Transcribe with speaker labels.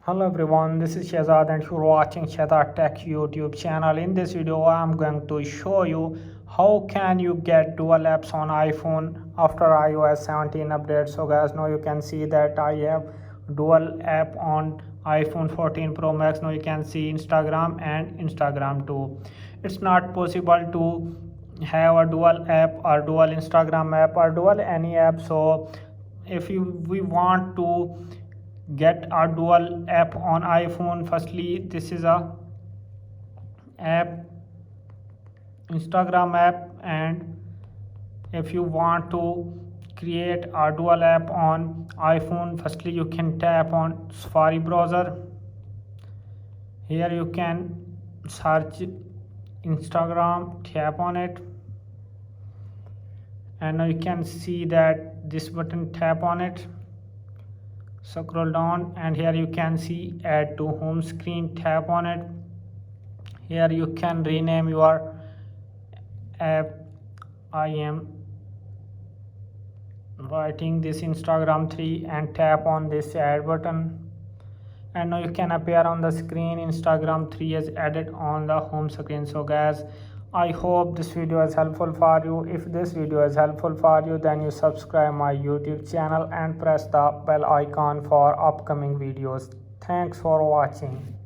Speaker 1: Hello everyone, this is Shazad and you're watching Shazad Tech YouTube channel. In this video, I'm going to show you how can you get dual apps on iPhone after iOS 17 update. So guys, now you can see that I have dual app on iPhone 14 Pro Max. Now you can see Instagram and Instagram too. It's not possible to have a dual app or dual Instagram app or dual any app. So if we want to get a dual app on iPhone, firstly this is a app, Instagram app, and if you want to create a dual app on iPhone, firstly you can tap on Safari browser. Here you can search Instagram, tap on it, and now you can see that this button, tap on it, scroll down, and here you can see add to home screen, tap on it. Here you can rename your app. I am writing this Instagram 3 and tap on this add button, and now you can appear on the screen. Instagram 3 is added on the home screen. So guys, I hope this video is helpful for you. If this video is helpful for you, then you subscribe my YouTube channel and press the bell icon for upcoming videos. Thanks for watching.